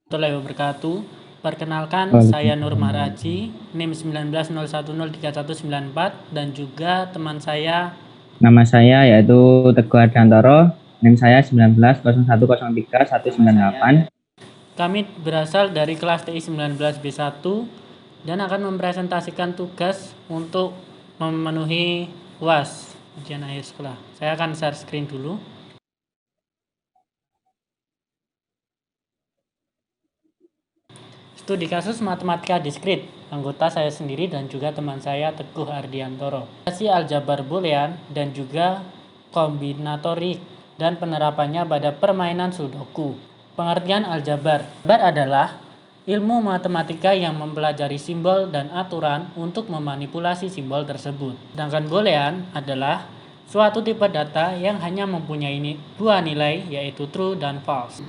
Warahmatullahi wabarakatuh. Perkenalkan, saya Nur Mahraji, NIM 1901031194, dan juga teman saya. Nama saya yaitu Teguh Ardhantoro, NIM saya 1901031198. Kami berasal dari kelas TI 19B1 dan akan mempresentasikan tugas untuk memenuhi UAS, ujian akhir sekolah. Saya akan share screen dulu. Studi kasus matematika diskrit, anggota saya sendiri dan juga teman saya Teguh Ardhantoro. Aljabar boolean dan juga kombinatorik dan penerapannya pada permainan sudoku. Pengertian aljabar. Aljabar adalah ilmu matematika yang mempelajari simbol dan aturan untuk memanipulasi simbol tersebut. Sedangkan boolean adalah suatu tipe data yang hanya mempunyai dua nilai, yaitu true dan false.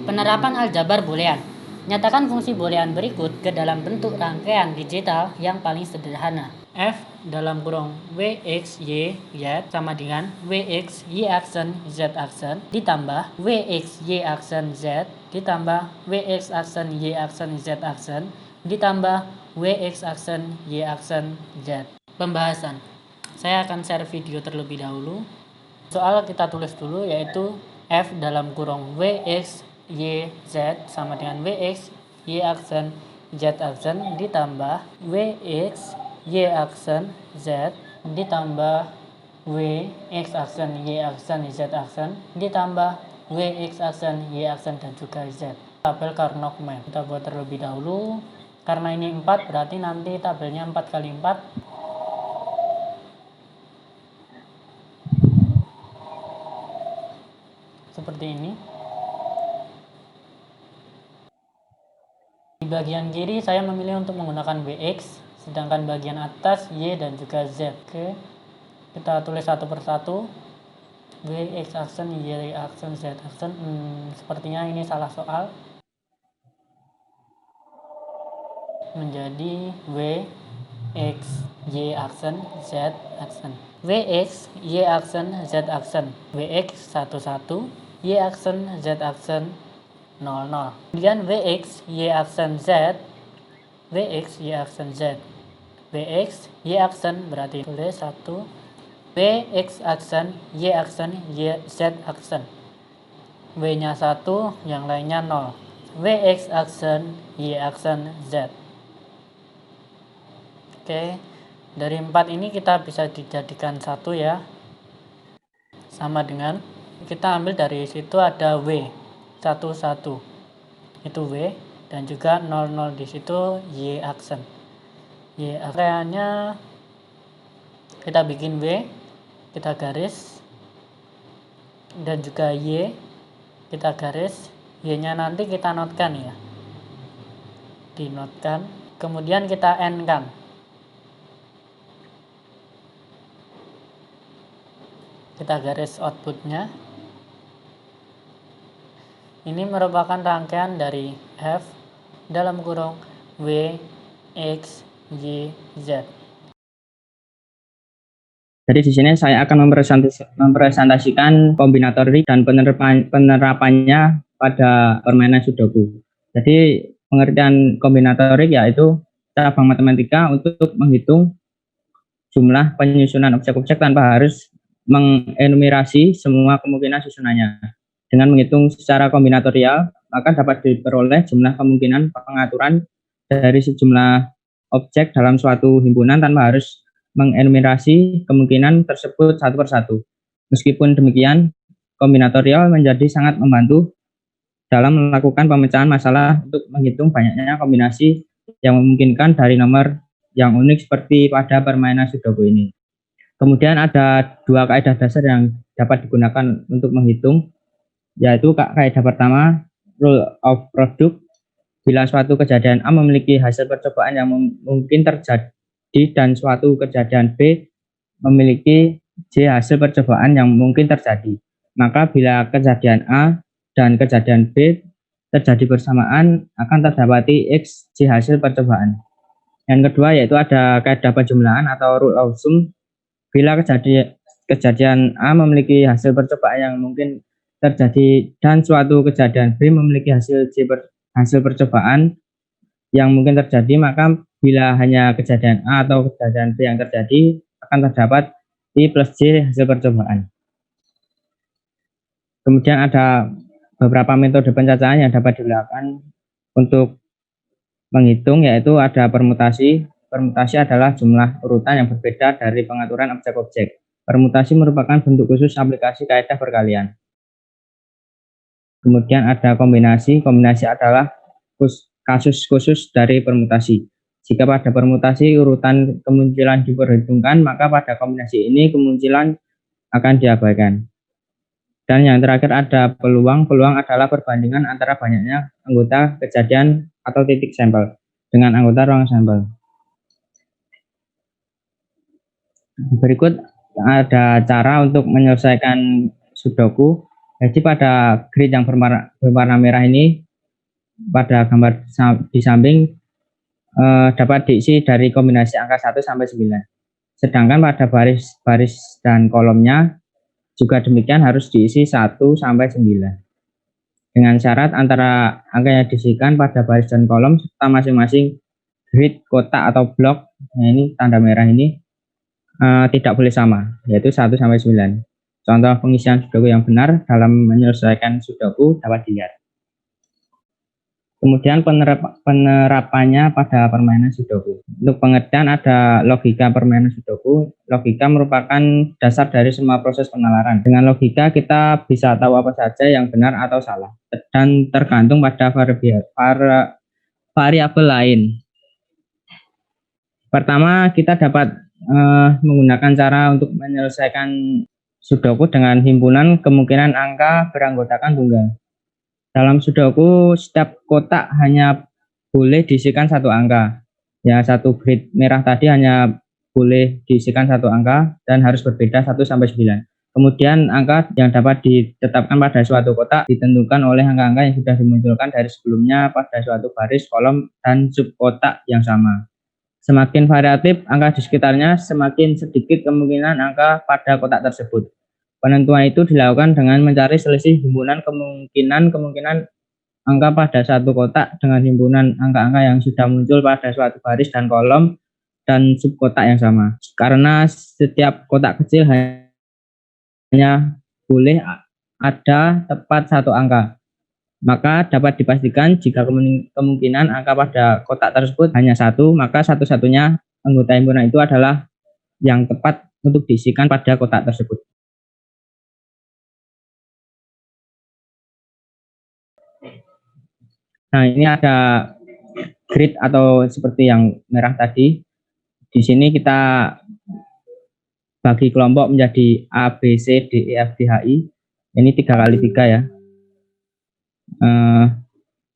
Penerapan aljabar boolean. Nyatakan fungsi boolean berikut ke dalam bentuk rangkaian digital yang paling sederhana. F dalam kurung Wx y z sama dengan Wx y aksen z aksen ditambah Wx y aksen z ditambah Wx aksen y aksen z aksen ditambah Wx aksen y aksen z. Pembahasan. Saya akan share video terlebih dahulu. Soal kita tulis dulu, yaitu F dalam kurung Wx y z sama dengan Wx y aksen z aksen ditambah Wx y aksen z ditambah Wx aksen y aksen z aksen ditambah Wx aksen y aksen dan juga z. Tabel Karnock-Main kita buat terlebih dahulu. Karena ini 4, berarti nanti tabelnya 4 kali 4. Seperti ini. Di bagian kiri saya memilih untuk menggunakan Wx, sedangkan bagian atas Y dan juga Z. Oke, kita tulis satu persatu. Wx aksen, Y aksen, Z aksen. Sepertinya ini salah soal. Menjadi Wx Y aksen, Z aksen. Wx Y aksen, Z aksen. Wx 11, Y aksen, Z aksen 00. Kemudian Wx Y aksen Z, Wx Y aksen Z, Wx Y aksen berarti tulis 1, Wx aksen Y aksen Y Z aksen, W nya 1, yang lainnya 0. Wx aksen Y aksen Z. Oke, dari 4 ini kita bisa dijadikan 1 ya, sama dengan kita ambil dari situ ada W 11 itu W, dan juga 00 di situ Y aksen. Y aksennya kita bikin W, kita garis, dan juga Y kita garis. Y nya nanti kita notkan ya, dinotkan, kemudian kita N kan. Kita garis outputnya. Ini merupakan rangkaian dari F dalam kurung W, X, Y, Z. Jadi di sini saya akan mempresentasikan kombinatorik dan penerapannya pada permainan sudoku. Jadi pengertian kombinatorik yaitu cabang matematika untuk menghitung jumlah penyusunan objek-objek tanpa harus mengenumerasi semua kemungkinan susunannya. Dengan menghitung secara kombinatorial, maka dapat diperoleh jumlah kemungkinan pengaturan dari sejumlah objek dalam suatu himpunan tanpa harus mengenumerasi kemungkinan tersebut satu persatu. Meskipun demikian, kombinatorial menjadi sangat membantu dalam melakukan pemecahan masalah untuk menghitung banyaknya kombinasi yang memungkinkan dari nomor yang unik seperti pada permainan sudoku ini. Kemudian ada dua kaidah dasar yang dapat digunakan untuk menghitung, yaitu kaidah pertama, rule of product. Bila suatu kejadian A memiliki hasil percobaan yang mungkin terjadi dan suatu kejadian B memiliki J hasil percobaan yang mungkin terjadi, maka bila kejadian A dan kejadian B terjadi bersamaan, akan terdapati X J hasil percobaan. Yang kedua yaitu ada kaidah penjumlahan atau rule of sum. Bila kejadian A memiliki hasil percobaan yang mungkin terjadi dan suatu kejadian B memiliki hasil J hasil percobaan yang mungkin terjadi, maka bila hanya kejadian A atau kejadian B yang terjadi, akan terdapat I plus J hasil percobaan. Kemudian ada beberapa metode pencacahan yang dapat dilakukan untuk menghitung, yaitu ada permutasi. Permutasi adalah jumlah urutan yang berbeda dari pengaturan objek-objek. Permutasi merupakan bentuk khusus aplikasi kaidah perkalian. Kemudian ada kombinasi. Kombinasi adalah kasus khusus dari permutasi. Jika pada permutasi urutan kemunculan diperhitungkan, maka pada kombinasi ini kemunculan akan diabaikan. Dan yang terakhir ada peluang. Peluang adalah perbandingan antara banyaknya anggota kejadian atau titik sampel dengan anggota ruang sampel. Berikut ada cara untuk menyelesaikan Sudoku. Jadi pada grid yang berwarna merah ini, pada gambar di samping dapat diisi dari kombinasi angka 1 sampai 9. Sedangkan pada baris dan kolomnya juga demikian, harus diisi 1 sampai 9. Dengan syarat antara angka yang diisikan pada baris dan kolom serta masing-masing grid, kotak atau blok, nah ini tanda merah ini, tidak boleh sama, yaitu 1 sampai 9. Contoh pengisian Sudoku yang benar dalam menyelesaikan Sudoku dapat dilihat. Kemudian penerapannya pada permainan Sudoku. Untuk pengertian ada logika permainan Sudoku. Logika merupakan dasar dari semua proses penalaran. Dengan logika kita bisa tahu apa saja yang benar atau salah, dan tergantung pada variabel lain. Pertama, kita dapat menggunakan cara untuk menyelesaikan Sudoku dengan himpunan kemungkinan angka beranggotakan tunggal. Dalam Sudoku, setiap kotak hanya boleh diisikan satu angka. Ya, satu grid merah tadi hanya boleh diisikan satu angka dan harus berbeda 1 sampai 9. Kemudian angka yang dapat ditetapkan pada suatu kotak ditentukan oleh angka-angka yang sudah dimunculkan dari sebelumnya pada suatu baris, kolom, dan subkotak yang sama. Semakin variatif angka di sekitarnya, semakin sedikit kemungkinan angka pada kotak tersebut. Penentuan itu dilakukan dengan mencari selisih himpunan kemungkinan angka pada satu kotak dengan himpunan angka-angka yang sudah muncul pada suatu baris dan kolom dan subkotak yang sama. Karena setiap kotak kecil hanya boleh ada tepat satu angka, maka dapat dipastikan jika kemungkinan angka pada kotak tersebut hanya 1, maka satu-satunya anggota himpunan itu adalah yang tepat untuk diisikan pada kotak tersebut. Nah, ini ada grid atau seperti yang merah tadi. Di sini kita bagi kelompok menjadi A, B, C, D, E, F, G, H, I. Ini 3x3 ya.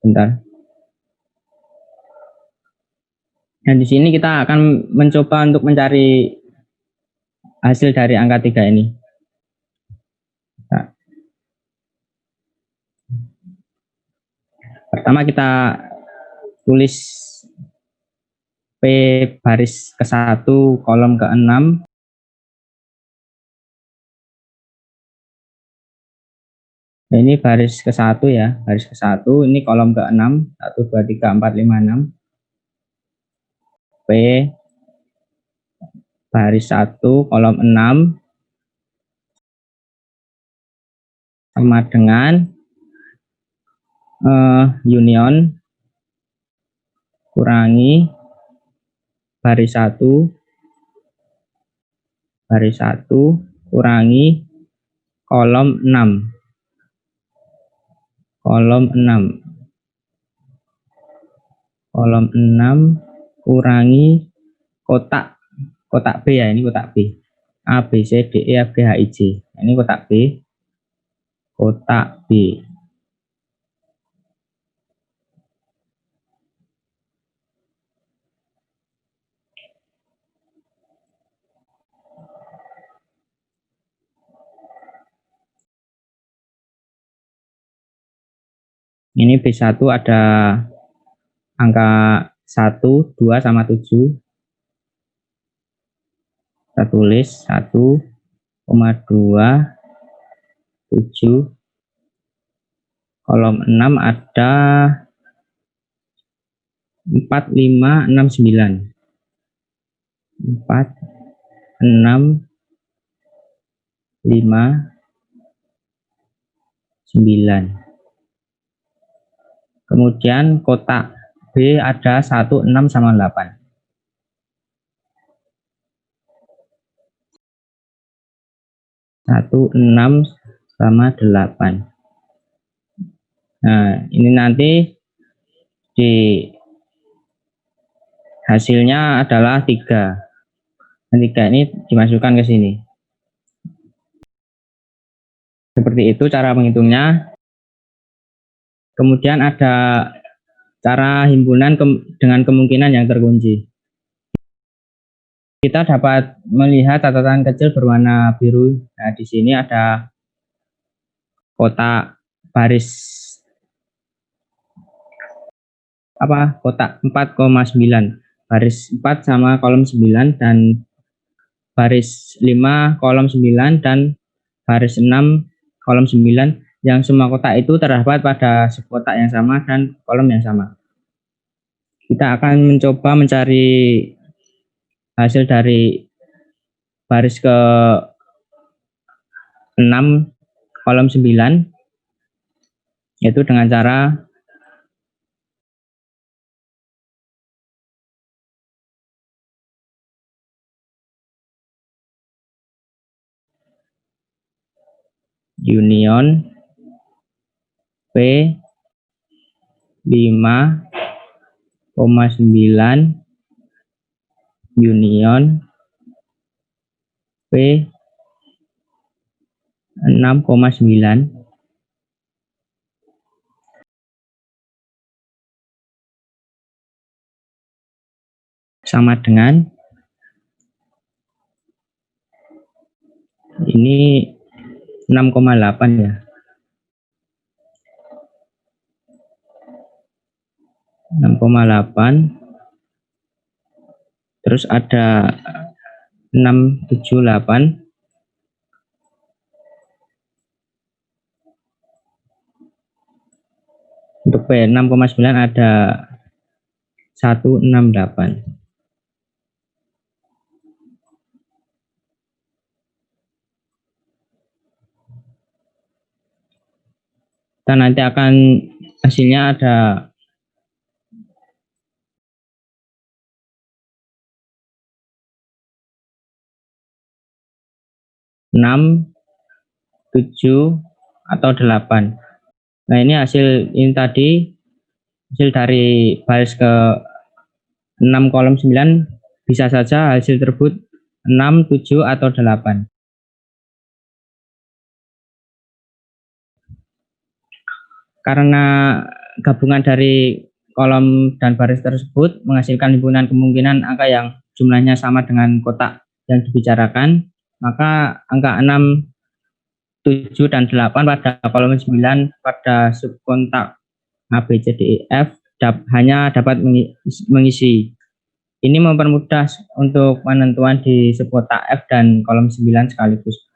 Bentar. Dan di sini kita akan mencoba untuk mencari hasil dari angka 3 ini. Nah. Pertama kita tulis P baris ke-1 kolom ke-6. Nah, ini baris ke-1 ya, baris ke-1, ini kolom ke-6, 1, 2, 3, 4, 5, 6. P baris 1 kolom 6 sama dengan union kurangi baris 1 kurangi kolom 6 kurangi kotak B ya, ini kotak B, A, B, C, D, E, F, G, H, I, J. Ini kotak B. Ini B1 ada angka 1, 2, sama 7. Kita tulis 1,2, 7. Kolom 6 ada 4, 5, 6, 9. 4, 6, 5, 9. Kemudian kotak B ada 1, 6, sama 8. 1, 6, sama 8. Nah, ini nanti di hasilnya adalah 3. Dan 3 ini dimasukkan ke sini. Seperti itu cara menghitungnya. Kemudian ada cara himpunan dengan kemungkinan yang terkunci. Kita dapat melihat catatan kecil berwarna biru. Nah, di sini ada kotak baris kotak 4,9, baris 4 sama kolom 9, dan baris 5 kolom 9 dan baris 6 kolom 9, yang semua kotak itu terdapat pada subkotak yang sama dan kolom yang sama. Kita akan mencoba mencari hasil dari baris ke 6 kolom 9, yaitu dengan cara union P 5,9 union P 6,9 sama dengan ini 6,8 ya. 6,8, terus ada 678, untuk P 6,9 ada 168. Dan nanti akan hasilnya ada 6, 7, atau 8. Nah, ini hasil ini tadi hasil dari baris ke 6 kolom 9, bisa saja hasil tersebut 6, 7, atau 8. Karena gabungan dari kolom dan baris tersebut menghasilkan himpunan kemungkinan angka yang jumlahnya sama dengan kotak yang dibicarakan, maka angka 6, 7, dan 8 pada kolom 9 pada subkontak A, B, C, D, E, F hanya dapat mengisi. Ini mempermudah untuk penentuan di subkotak F dan kolom 9 sekaligus.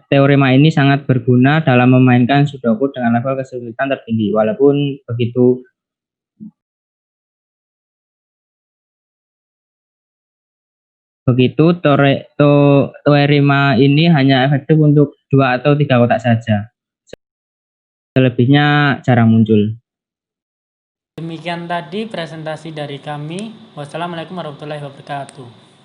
Teorema ini sangat berguna dalam memainkan Sudoku dengan level kesulitan tertinggi. Walaupun begitu, teorema ini hanya efektif untuk 2 atau 3 kotak saja. Selebihnya jarang muncul. Demikian tadi presentasi dari kami. Wassalamualaikum warahmatullahi wabarakatuh.